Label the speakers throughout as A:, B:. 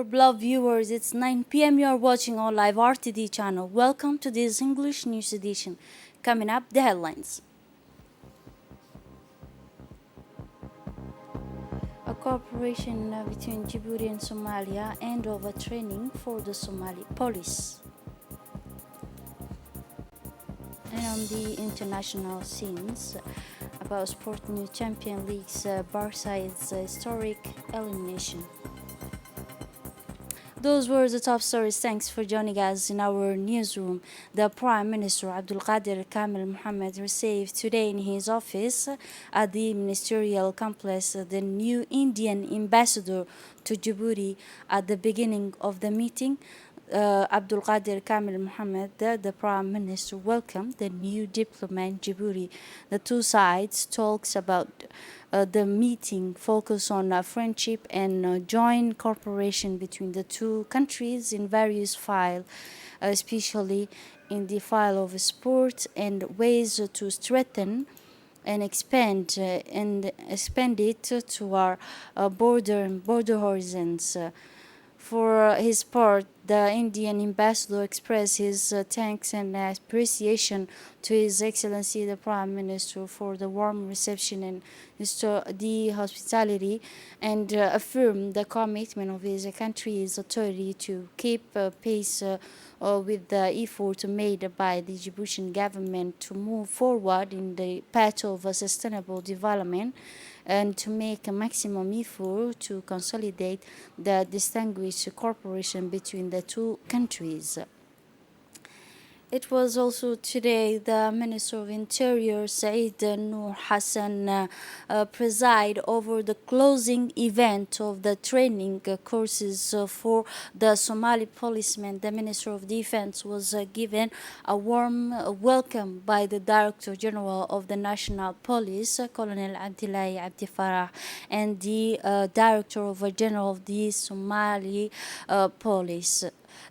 A: beloved viewers. It's 9 p.m. You are watching our live RTD channel. Welcome to this English news edition. Coming up, the headlines. A cooperation between Djibouti and Somalia and over training for the Somali police. And on the international scenes, about sport new Champions League's Barca's historic elimination. Those were the top stories. Thanks for joining us in our newsroom. The Prime Minister Abdulqadir Kamil Mohammed received today in his office at the ministerial complex the new Indian ambassador to Djibouti. At the beginning of the meeting, Abdulqadir Kamil Mohammed, the Prime Minister, welcomed the new diplomat in Djibouti. The two sides talks about the meeting focus on friendship and joint cooperation between the two countries in various files, especially in the file of sport and ways to strengthen and expand it to our border horizons. For his part, the Indian ambassador expressed his thanks and appreciation to His Excellency the Prime Minister for the warm reception and the hospitality, and affirmed the commitment of his country's authority to keep pace with the effort made by the Djiboutian government to move forward in the path of sustainable development and to make a maximum effort to consolidate the distinguished cooperation between the two countries. It was also today the Minister of Interior, Said Noor Hassan, preside over the closing event of the training courses for the Somali policemen. The Minister of Defense was given a warm welcome by the Director General of the National Police, Colonel Abdillahi Abdi Farah, and the Director General of the Somali Police.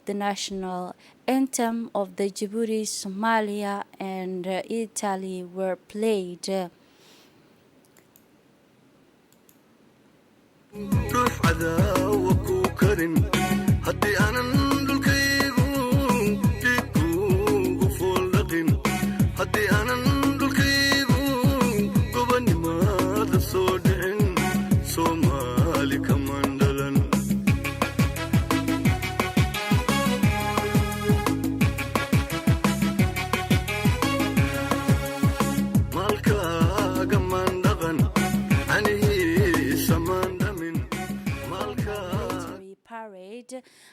A: The national anthem of the Djibouti, Somalia, and Italy were played.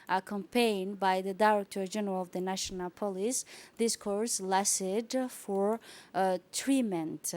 A: Accompanied by the Director General of the National Police. This course lasted for 3 months.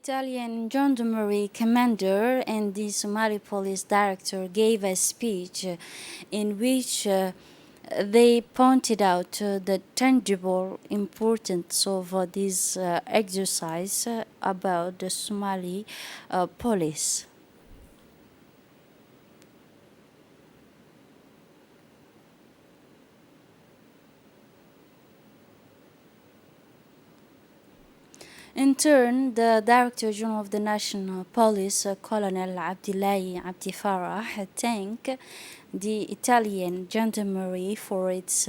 A: Italian gendarmerie commander and the Somali police director gave a speech in which they pointed out the tangible importance of this exercise about the Somali police. In turn, the Director General of the National Police, Colonel Abdillahi Abdi Farah, thanked the Italian gendarmerie for its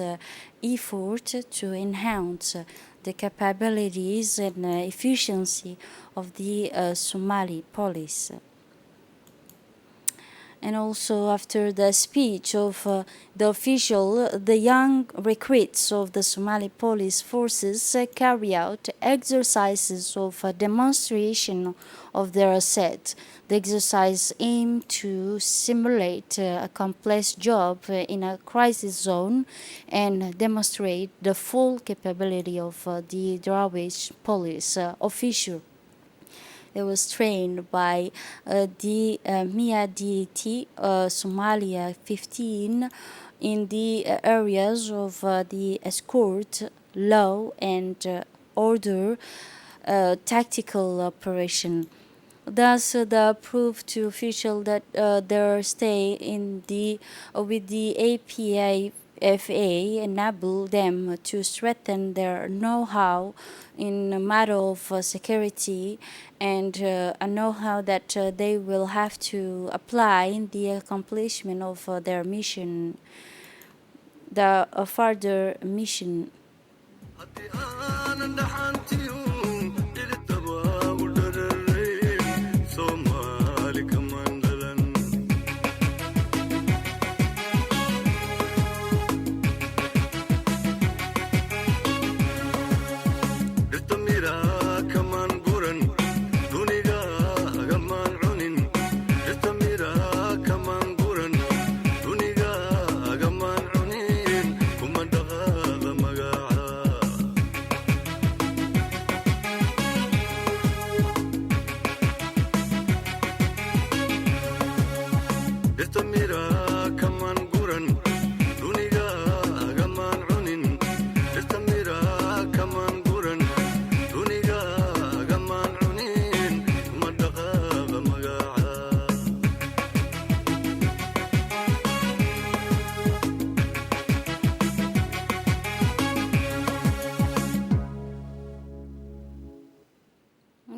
A: effort to enhance the capabilities and efficiency of the Somali police. And also, after the speech of the official, the young recruits of the Somali police forces carry out exercises of demonstration of their assets. The exercise aimed to simulate a complex job in a crisis zone and demonstrate the full capability of the Darwish police official. It was trained by the MIADT Somalia 15 in the areas of the escort, law, and order tactical operation. Thus, the proof to official that their stay in the with the APFA enable them to strengthen their know-how in a matter of security and a know-how that they will have to apply in the accomplishment of their mission, the further mission.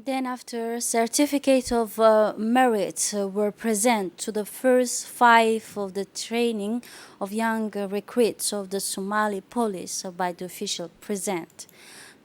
A: Then after, certificate of merit were present to the first 5 of the training of young recruits of the Somali police by the official present.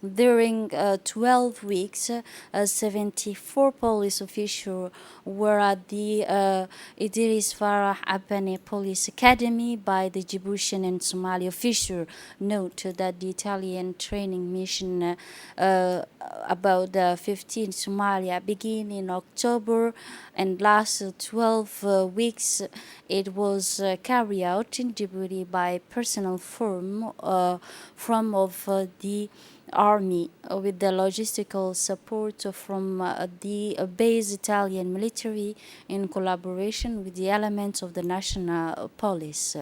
A: During 12 weeks, 74 police officials were at the Idris Farah Abane Police Academy by the Djiboutian and Somali official. Note that the Italian training mission about the 15 Somalia began in October and lasted 12 weeks. It was carried out in Djibouti by personnel from of the army with the logistical support from the base Italian military in collaboration with the elements of the national police.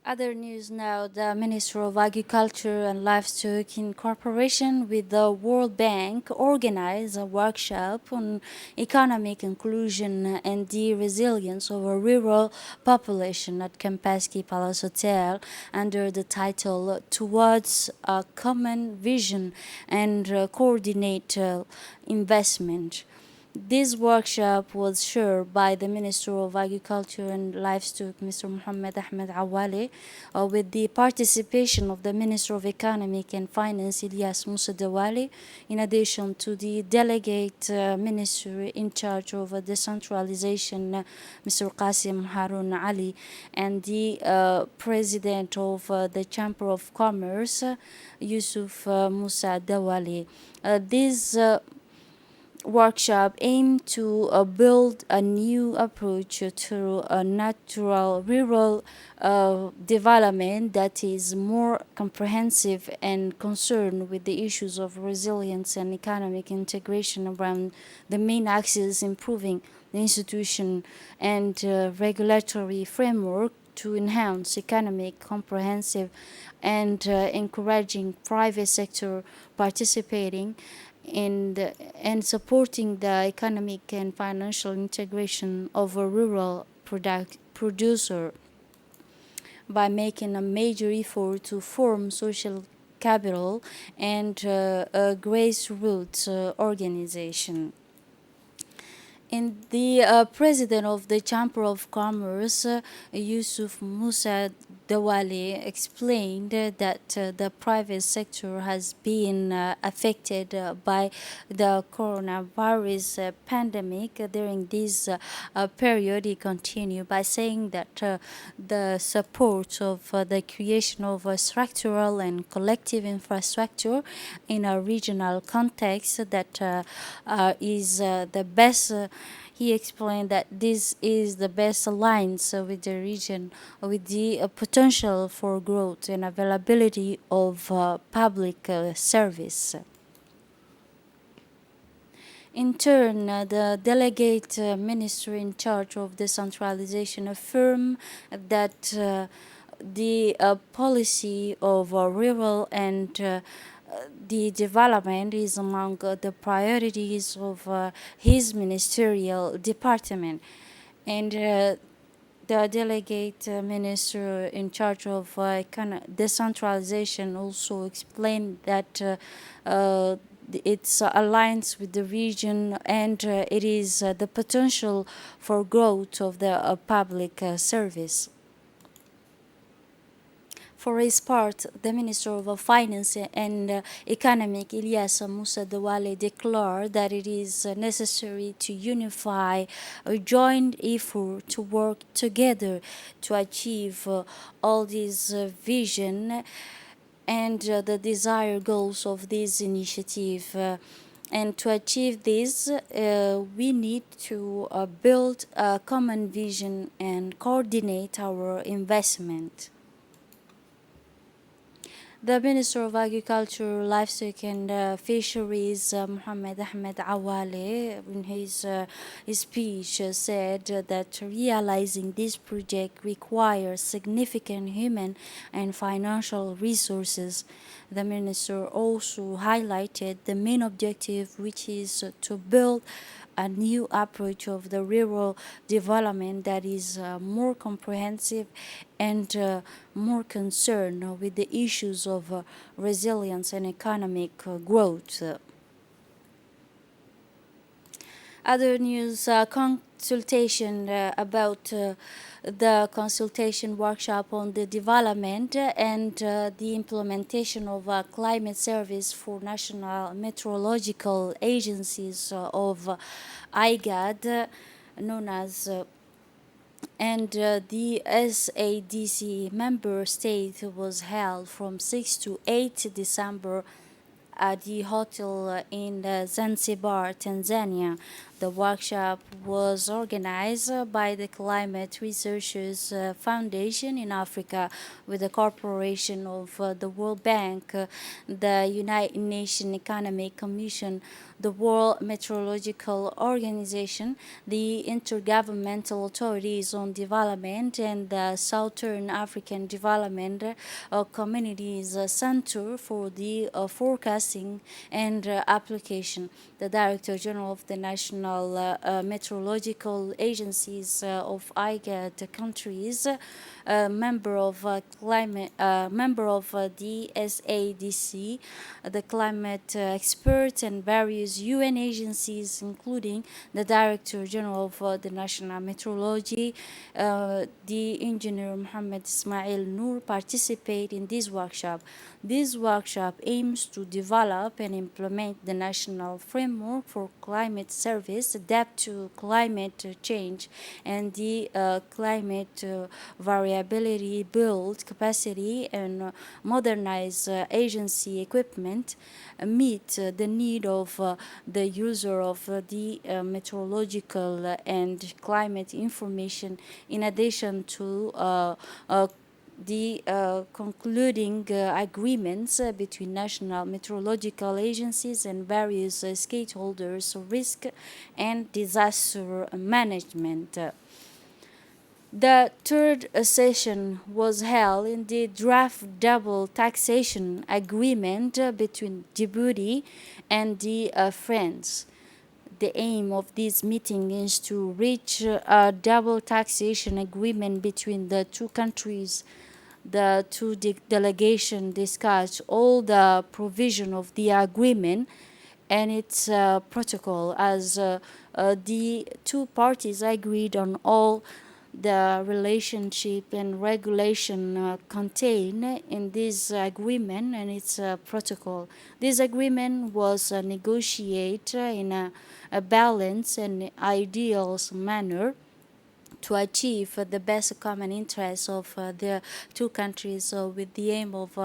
A: Other news now, the Minister of Agriculture and Livestock, in cooperation with the World Bank, organized a workshop on economic inclusion and the resilience of a rural population at Campasky Palace Hotel under the title Towards a Common Vision and Coordinate Investment. This workshop was chaired by the Minister of Agriculture and Livestock, Mr. Mohammed Ahmed Awale, with the participation of the Minister of Economic and Finance, Ilyas Moussa Dawali, in addition to the delegate minister in charge of decentralization, Mr. Qasim Harun Ali, and the president of the Chamber of Commerce, Yusuf Musa Dawali. This workshop aimed to build a new approach to a natural rural development that is more comprehensive and concerned with the issues of resilience and economic integration around the main axes, improving the institution and regulatory framework to enhance economic comprehensive and encouraging private sector participating and supporting the economic and financial integration of a rural producer by making a major effort to form social capital and a grassroots organization. And the president of the Chamber of Commerce, Yusuf Musa Dawali, explained that the private sector has been affected by the coronavirus pandemic during this period. He continued by saying that the support of the creation of a structural and collective infrastructure in a regional context that is the best. He explained that this is the best alliance with the region, with the potential for growth and availability of public service. In turn, the delegate minister in charge of decentralization affirmed that the policy of rural and the development is among the priorities of his ministerial department. And the delegate minister in charge of decentralization also explained that it's aligns with the region and it is the potential for growth of the public service. For his part, the Minister of Finance and Economic, Ilyas Moussa Dawale, declared that it is necessary to unify a joint effort to work together to achieve all these vision and the desired goals of this initiative. And to achieve this, we need to build a common vision and coordinate our investment. The Minister of Agriculture, Livestock and Fisheries, Mohammed Ahmed Awale, in his speech, said that realizing this project requires significant human and financial resources. The Minister also highlighted the main objective, which is to build a new approach of the rural development that is more comprehensive and more concerned with the issues of resilience and economic growth. Other news consultation about the consultation workshop on the development and the implementation of a climate service for national meteorological agencies of IGAD, known as and the SADC member state was held from 6 to 8 December at the hotel in Zanzibar, Tanzania. The workshop was organized by the Climate Researchers Foundation in Africa with the cooperation of the World Bank, the United Nations Economic Commission, the World Meteorological Organization, the Intergovernmental Authorities on Development, and the Southern African Development Communities Center for the Forecasting and Application. The Director General of the National Meteorological Agencies of IGAD countries, member of the SADC, the climate experts, and various UN agencies, including the Director General of the National Meteorology, the engineer Mohammed Ismail Noor, participate in this workshop. This workshop aims to develop and implement the national framework for climate service, adapt to climate change and the climate variability, build capacity, and modernize agency equipment, meet the need of the user of the meteorological and climate information, in addition to the concluding agreements between national meteorological agencies and various stakeholders of risk and disaster management. The third session was held in the draft double taxation agreement between Djibouti and the France. The aim of this meeting is to reach a double taxation agreement between the two countries. The two delegations discussed all the provision of the agreement and its protocol, as the two parties agreed on all the relationship and regulation contained in this agreement and its protocol. This agreement was negotiated in a balanced and ideal manner to achieve the best common interests of the two countries with the aim of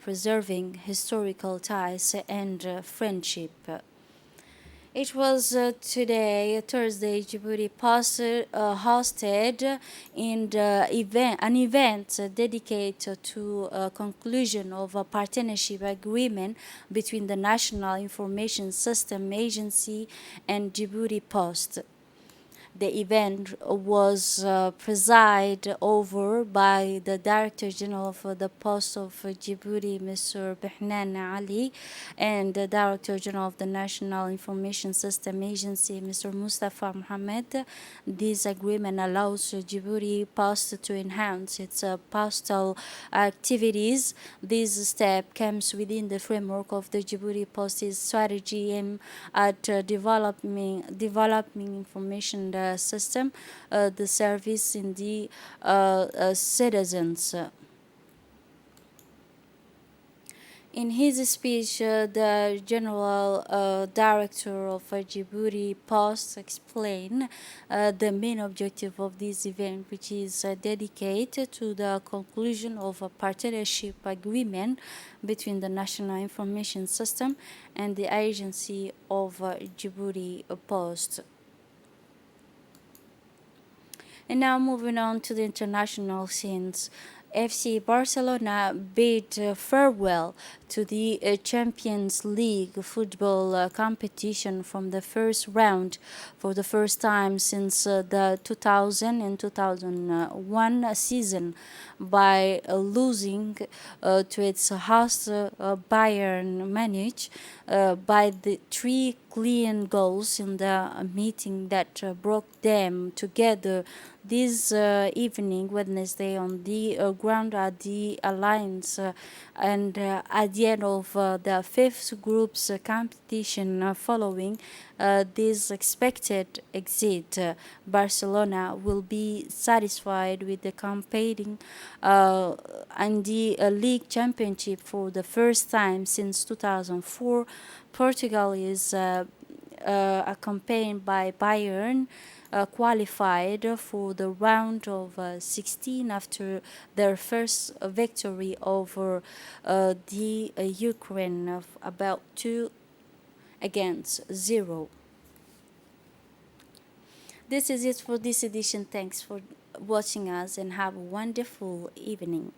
A: preserving historical ties and friendship. It was today, Thursday, Djibouti hosted in the an event dedicated to conclusion of a partnership agreement between the National Information System Agency and Djibouti Post. The event was presided over by the Director General of the Post of Djibouti, Mr. Behnan Ali, and the Director General of the National Information System Agency, Mr. Mustafa Mohamed. This agreement allows Djibouti Post to enhance its postal activities. This step comes within the framework of the Djibouti Post's strategy aimed at developing information system, the service in the citizens. In his speech, the General Director of Djibouti Post explained the main objective of this event, which is dedicated to the conclusion of a partnership agreement between the National Information System and the Agency of Djibouti Post. And now moving on to the international scenes. FC Barcelona bid farewell to the Champions League football competition from the first round for the first time since the 2000 and 2001 season by losing to its host Bayern Munich by the 3 clean goals in the meeting that brought them together this evening, Wednesday, on the ground at the Alliance, and at the end of the fifth group's competition following this expected exit, Barcelona will be satisfied with the campaigning and the league championship for the first time since 2004. Portugal is accompanied by Bayern, qualified for the round of 16 after their first victory over the Ukraine of about 2-0. This is it for this edition. Thanks for watching us and have a wonderful evening.